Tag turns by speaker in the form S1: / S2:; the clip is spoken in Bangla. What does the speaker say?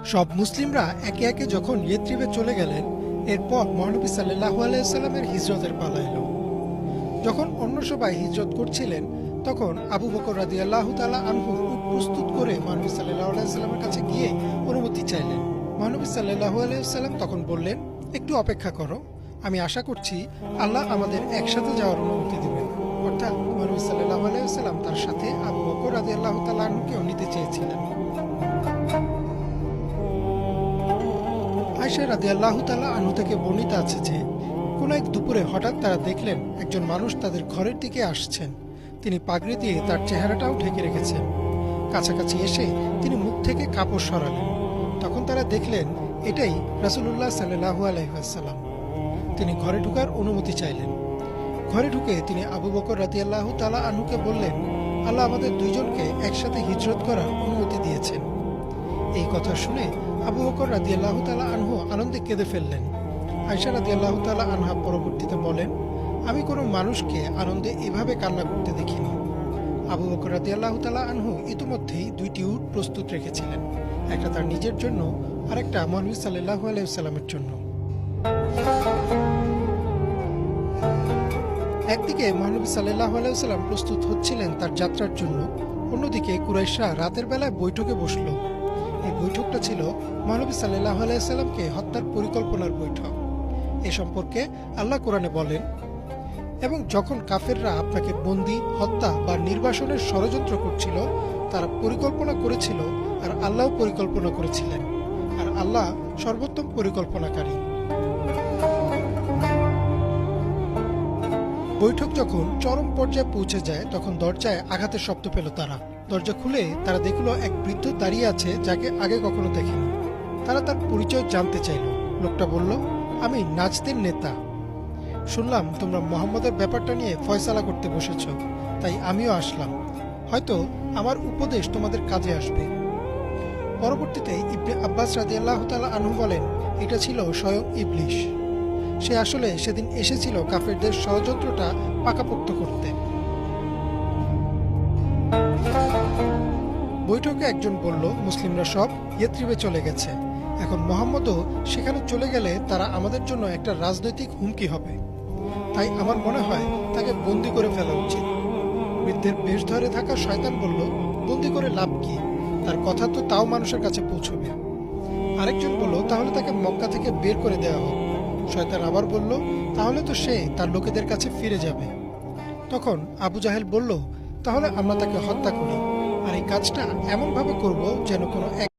S1: সব মুসলিমরা একে একে যখন ইয়েথরিবে চলে গেলেন, এরপর মহানবী সাল্লাল্লাহু আলাইহি ওয়াসাল্লামের হিজরতের পালা এলো। যখন অন্য সবাই হিজরত করছিলেন, তখন আবু বকর রাদিয়াল্লাহু তাআলা আনহু উট প্রস্তুত করে মহানবী সাল্লাল্লাহু আলাইহি ওয়াসাল্লামের কাছে গিয়ে অনুমতি চাইলেন। মহানবী সাল্লাল্লাহু আলাইহি ওয়াসাল্লাম তখন বললেন, একটু অপেক্ষা করো, আমি আশা করছি আল্লাহ আমাদের একসাথে যাওয়ার অনুমতি দেবেন। অর্থাৎ মহানবী সাল্লাল্লাহু আলাইহি ওয়াসাল্লাম তার সাথে আবু বকর রাদিয়াল্লাহু তাআলা আনহুকেও নিতে চেয়েছিলেন। আয়েশা রাদিয়াল্লাহু তাআলা আনহু থেকে বর্ণিত আছে যে, কোন এক দুপুরে হঠাৎ তারা দেখলেন একজন মানুষ তাদের ঘরের দিকে আসছেন। তিনি পাগড়ি দিয়ে তার চেহারাটাও ঢেকে রেখেছেন। কাছাকাছি এসে তিনি মুখ থেকে কাপড় সরালেন। তখন তারা দেখলেন এটাই রাসূলুল্লাহ সাল্লাল্লাহু আলাইহি ওয়াসাল্লাম। তিনি ঘরে ঢোকার অনুমতি চাইলেন। ঘরে ঢুকে তিনি আবু বকর রাদিয়াল্লাহু তাআলা আনহুকে বললেন, আল্লাহ আমাদের দুইজনকে একসাথে হিজরত করার অনুমতি দিয়েছেন। এই কথা শুনে আবু বকর রাদিয়াল্লাহু তাআলা আনহু আনন্দে কেঁদে ফেললেন। আয়েশা রাদিয়াল্লাহু তাআলা আনহা পরবর্তীতে বলেন, আমি কোনো মানুষকে আনন্দে এভাবে কান্না করতে দেখিনি। আবু বকর রাদিয়াল্লাহু তাআলা আনহু ইতিমধ্যেই দুইটি উট প্রস্তুত রেখেছিলেন, একটা তার নিজের জন্য, আরেকটা মহানবী সাল্লাল্লাহু আলাইহি ওয়াসাল্লামের জন্য। একদিকে মহানবী সাল্লাল্লাহু আলাইহি ওয়াসাল্লাম প্রস্তুত হচ্ছিলেন তার যাত্রার জন্য, অন্যদিকে কুরাইশরা রাতের বেলায় বৈঠকে বসল। এই বৈঠকটা ছিল মহানবী সাল্লাল্লাহু আলাইহি ওয়াসাল্লামকে হত্যার পরিকল্পনার বৈঠক। এ সম্পর্কে আল্লাহ কোরআনে বলেন, এবং যখন কাফেররা আপনাকে বন্দী, হত্যা বা নির্বাসনের ষড়যন্ত্র করছিল, তারা পরিকল্পনা করেছিল আর আল্লাহও পরিকল্পনা করেছিলেন, আর আল্লাহ সর্বোত্তম পরিকল্পনাকারী। বৈঠক যখন চরম পর্যায়ে পৌঁছে যায়, তখন দরজায় আঘাতের শব্দ পেল তারা। দরজা খুলে তারা দেখল এক বৃদ্ধ দাঁড়িয়ে আছে, যাকে আগে কখনো দেখেনি। তারা তার পরিচয় জানতে চাইল। লোকটা বলল, আমি নাজদের নেতা। শুনলাম তোমরা মুহাম্মদের ব্যাপারটা নিয়ে ফয়সালা করতে বসেছ, তাই আমিও আসলাম। হয়তো আমার উপদেশ তোমাদের কাজে আসবে। পরবর্তীতে ইবনে আব্বাস রাদিয়াল্লাহু তাআলা আনহু বলেন, এটা ছিল স্বয়ং ইবলিশ। সে আসলে সেদিন এসেছিল কাফেরদের ষড়যন্ত্রটা পাকাপোক্ত করতে। বৈঠকে একজন বলল, মুসলিমরা সব ইয়েথরিবে চলে গেছে। এখন মুহাম্মদও সেখানে চলে গেলে তারা আমাদের জন্য একটা রাজনৈতিক হুমকি হবে। তাই আমার মনে হয় তাকে বন্দী করে ফেলা উচিত। বৃদ্ধের বেশ ধরে থাকা শয়তান বলল, বন্দী করে লাভ কি? তার কথা তো তাও মানুষের কাছে পৌঁছবে। আরেকজন বলল, তাহলে তাকে মক্কা থেকে বের করে দেওয়া হোক। শয়তান আবার বলল, তাহলে তো সে তার লোকেদের কাছে ফিরে যাবে। তখন আবু জাহেল বলল, তাহলে আমরা তাকে হত্যা করি, আর এই কাজটা এমনভাবে করব যেন কোনো